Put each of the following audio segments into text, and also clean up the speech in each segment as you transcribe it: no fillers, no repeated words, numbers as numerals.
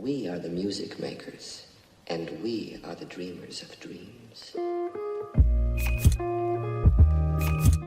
we are the music makers, and we are the dreamers of dreams.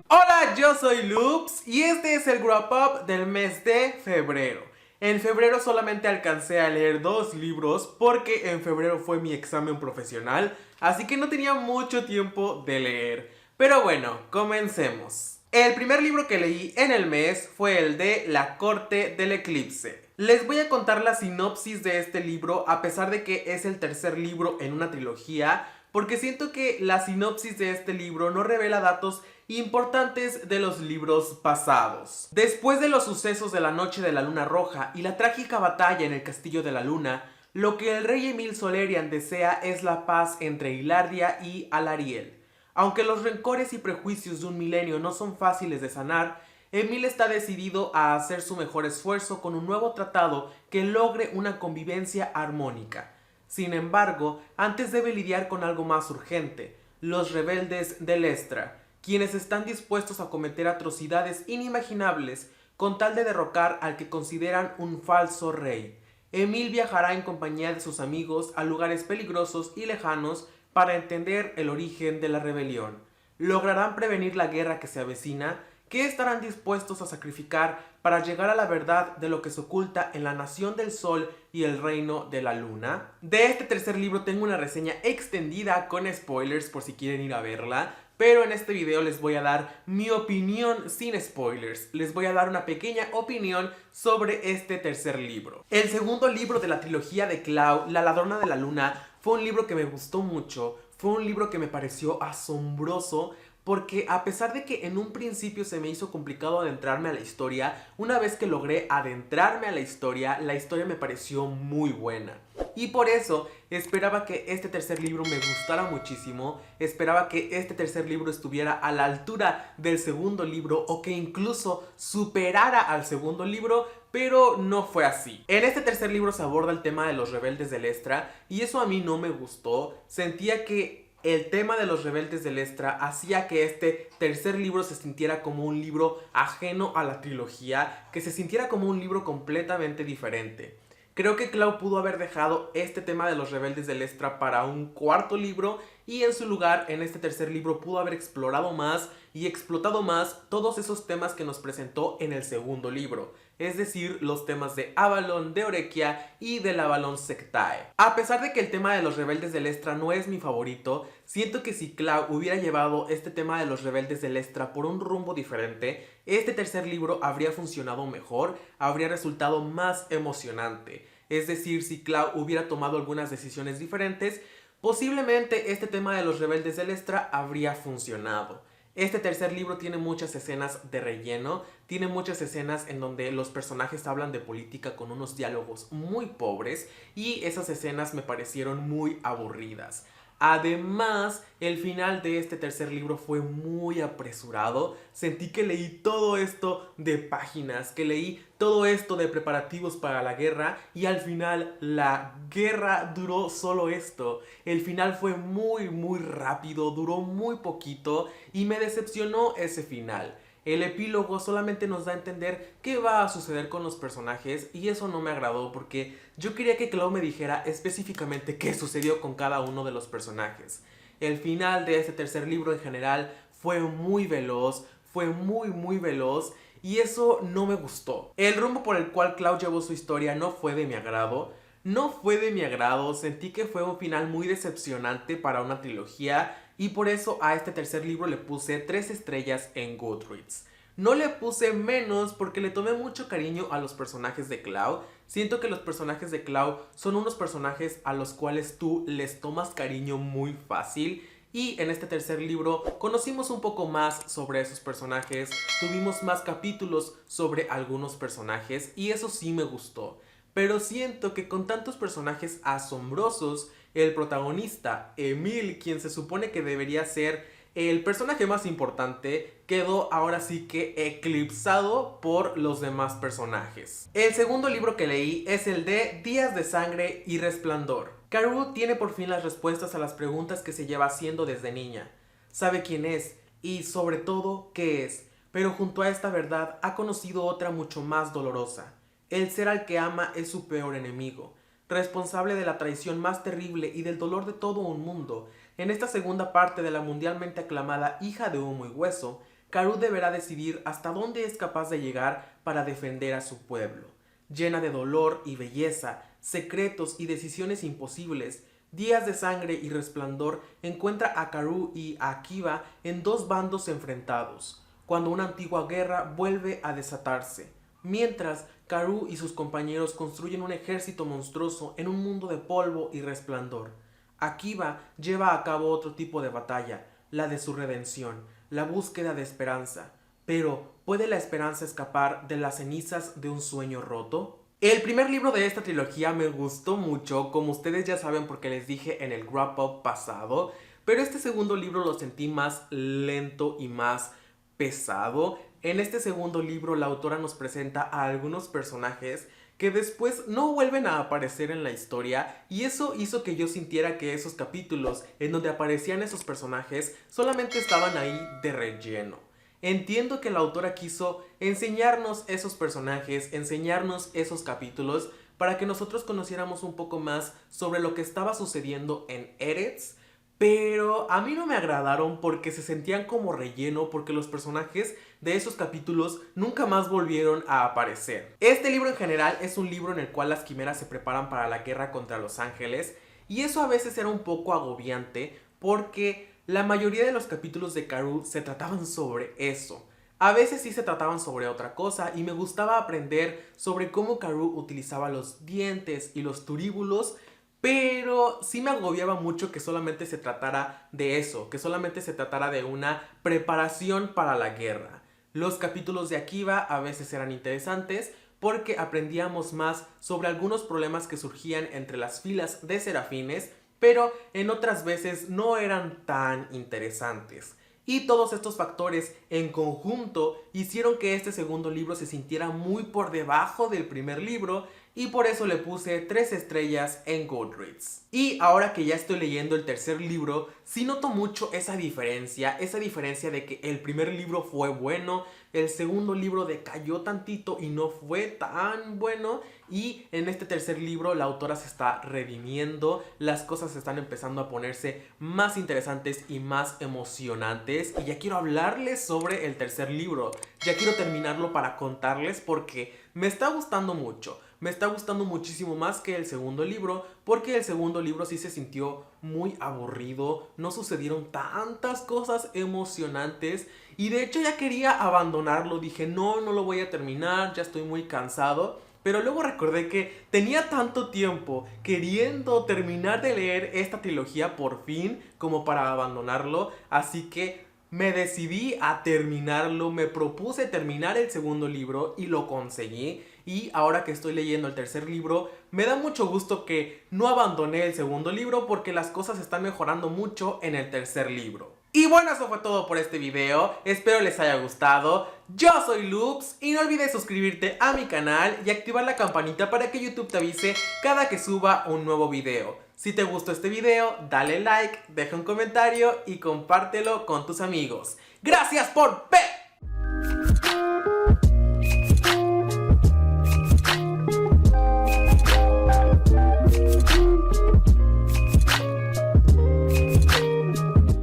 Hola, yo soy Loops y este es el Wrap Up del mes de febrero. En febrero solamente alcancé a leer 2 libros porque en febrero fue mi examen profesional, así que no tenía mucho tiempo de leer. Pero bueno, comencemos. El primer libro que leí en el mes fue el de La Corte del Eclipse. Les voy a contar la sinopsis de este libro a pesar de que es el tercer libro en una trilogía, porque siento que la sinopsis de este libro no revela datos importantes de los libros pasados. Después de los sucesos de la noche de la luna roja y la trágica batalla en el castillo de la luna, lo que el rey Emil Solerian desea es la paz entre Hilardia y Alarielle. Aunque los rencores y prejuicios de un milenio no son fáciles de sanar, Emil está decidido a hacer su mejor esfuerzo con un nuevo tratado que logre una convivencia armónica. Sin embargo, antes debe lidiar con algo más urgente: los rebeldes de Lestra, quienes están dispuestos a cometer atrocidades inimaginables con tal de derrocar al que consideran un falso rey. Emil viajará en compañía de sus amigos a lugares peligrosos y lejanos para entender el origen de la rebelión. ¿Lograrán prevenir la guerra que se avecina? ¿Qué estarán dispuestos a sacrificar para llegar a la verdad de lo que se oculta en la Nación del Sol y el Reino de la Luna? De este tercer libro tengo una reseña extendida con spoilers por si quieren ir a verla, pero en este video les voy a dar mi opinión sin spoilers. Les voy a dar una pequeña opinión sobre este tercer libro. El segundo libro de la trilogía de Clau, La Ladrona de la Luna, fue un libro que me gustó mucho. Fue un libro que me pareció asombroso, porque a pesar de que en un principio se me hizo complicado adentrarme a la historia, una vez que logré adentrarme a la historia me pareció muy buena. Y por eso esperaba que este tercer libro me gustara muchísimo, esperaba que este tercer libro estuviera a la altura del segundo libro o que incluso superara al segundo libro, pero no fue así. En este tercer libro se aborda el tema de los rebeldes de Lestra y eso a mí no me gustó. Sentía que el tema de los rebeldes de Lestra hacía que este tercer libro se sintiera como un libro ajeno a la trilogía, que se sintiera como un libro completamente diferente. Creo que Clau pudo haber dejado este tema de los rebeldes de Lestra para un cuarto libro y en su lugar, en este tercer libro, pudo haber explorado más y explotado más todos esos temas que nos presentó en el segundo libro, es decir, los temas de Avalon, de Orekia y del Avalon Sectae. A pesar de que el tema de los rebeldes de Lestra no es mi favorito, siento que si Clau hubiera llevado este tema de los rebeldes de Lestra por un rumbo diferente, este tercer libro habría funcionado mejor, habría resultado más emocionante. Es decir, si Clau hubiera tomado algunas decisiones diferentes, posiblemente este tema de los rebeldes de Lestra habría funcionado. Este tercer libro tiene muchas escenas de relleno, tiene muchas escenas en donde los personajes hablan de política con unos diálogos muy pobres y esas escenas me parecieron muy aburridas. Además, el final de este tercer libro fue muy apresurado. Sentí que leí todo esto de páginas, que leí todo esto de preparativos para la guerra y al final la guerra duró solo esto. El final fue muy rápido, duró muy poquito y me decepcionó ese final. El epílogo solamente nos da a entender qué va a suceder con los personajes y eso no me agradó porque yo quería que Clau me dijera específicamente qué sucedió con cada uno de los personajes. El final de este tercer libro en general fue muy veloz, fue muy veloz y eso no me gustó. El rumbo por el cual Clau llevó su historia no fue de mi agrado. No fue de mi agrado, sentí que fue un final muy decepcionante para una trilogía y por eso a este tercer libro le puse 3 estrellas en Goodreads. No le puse menos porque le tomé mucho cariño a los personajes de Clau. Siento que los personajes de Clau son unos personajes a los cuales tú les tomas cariño muy fácil. Y en este tercer libro conocimos un poco más sobre esos personajes, tuvimos más capítulos sobre algunos personajes y eso sí me gustó. Pero siento que con tantos personajes asombrosos, el protagonista, Emil, quien se supone que debería ser el personaje más importante, quedó ahora sí que eclipsado por los demás personajes. El segundo libro que leí es el de Días de Sangre y Resplandor. Karou tiene por fin las respuestas a las preguntas que se lleva haciendo desde niña. Sabe quién es y sobre todo qué es, pero junto a esta verdad ha conocido otra mucho más dolorosa. El ser al que ama es su peor enemigo. responsable de la traición más terrible y del dolor de todo un mundo. En esta segunda parte de la mundialmente aclamada Hija de Humo y Hueso, Karou deberá decidir hasta dónde es capaz de llegar para defender a su pueblo. Llena de dolor y belleza, secretos y decisiones imposibles, Días de Sangre y Resplandor encuentra a Karou y a Akiba en dos bandos enfrentados, cuando una antigua guerra vuelve a desatarse, mientras Karou y sus compañeros construyen un ejército monstruoso en un mundo de polvo y resplandor. Akiba lleva a cabo otro tipo de batalla, la de su redención, la búsqueda de esperanza. Pero, ¿puede la esperanza escapar de las cenizas de un sueño roto? El primer libro de esta trilogía me gustó mucho, como ustedes ya saben porque les dije en el wrap up pasado, pero este segundo libro lo sentí más lento y más pesado. En este segundo libro la autora nos presenta a algunos personajes que después no vuelven a aparecer en la historia, y eso hizo que yo sintiera que esos capítulos en donde aparecían esos personajes solamente estaban ahí de relleno. Entiendo que la autora quiso enseñarnos esos personajes, enseñarnos esos capítulos para que nosotros conociéramos un poco más sobre lo que estaba sucediendo en Eretz, pero a mí no me agradaron porque se sentían como relleno, porque los personajes de esos capítulos nunca más volvieron a aparecer. Este libro en general es un libro en el cual las quimeras se preparan para la guerra contra los ángeles, y eso a veces era un poco agobiante porque la mayoría de los capítulos de Karou se trataban sobre eso. A veces sí se trataban sobre otra cosa y me gustaba aprender sobre cómo Karou utilizaba los dientes y los turíbulos, pero sí me agobiaba mucho que solamente se tratara de eso, que solamente se tratara de una preparación para la guerra. Los capítulos de Akiba a veces eran interesantes porque aprendíamos más sobre algunos problemas que surgían entre las filas de serafines, pero en otras veces no eran tan interesantes. Y todos estos factores en conjunto hicieron que este segundo libro se sintiera muy por debajo del primer libro, y por eso le puse 3 estrellas en Goodreads. Y ahora que ya estoy leyendo el tercer libro, sí noto mucho esa diferencia de que el primer libro fue bueno, el segundo libro decayó tantito y no fue tan bueno, y en este tercer libro la autora se está redimiendo, las cosas están empezando a ponerse más interesantes y más emocionantes, y ya quiero hablarles sobre el tercer libro, ya quiero terminarlo para contarles porque me está gustando mucho. Me está gustando muchísimo más que el segundo libro, porque el segundo libro sí se sintió muy aburrido, no sucedieron tantas cosas emocionantes y de hecho ya quería abandonarlo. Dije no lo voy a terminar, ya estoy muy cansado. Pero luego recordé que tenía tanto tiempo queriendo terminar de leer esta trilogía por fin como para abandonarlo, así que me decidí a terminarlo, me propuse terminar el segundo libro y lo conseguí. Y ahora que estoy leyendo el tercer libro, me da mucho gusto que no abandoné el segundo libro porque las cosas están mejorando mucho en el tercer libro. Y bueno, eso fue todo por este video, espero les haya gustado. Yo soy Loops y no olvides suscribirte a mi canal y activar la campanita para que YouTube te avise cada que suba un nuevo video. Si te gustó este video, dale like, deja un comentario y compártelo con tus amigos. ¡Gracias por ver!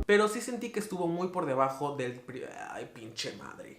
Pero sí sentí que estuvo muy por debajo del... Ay, pinche madre.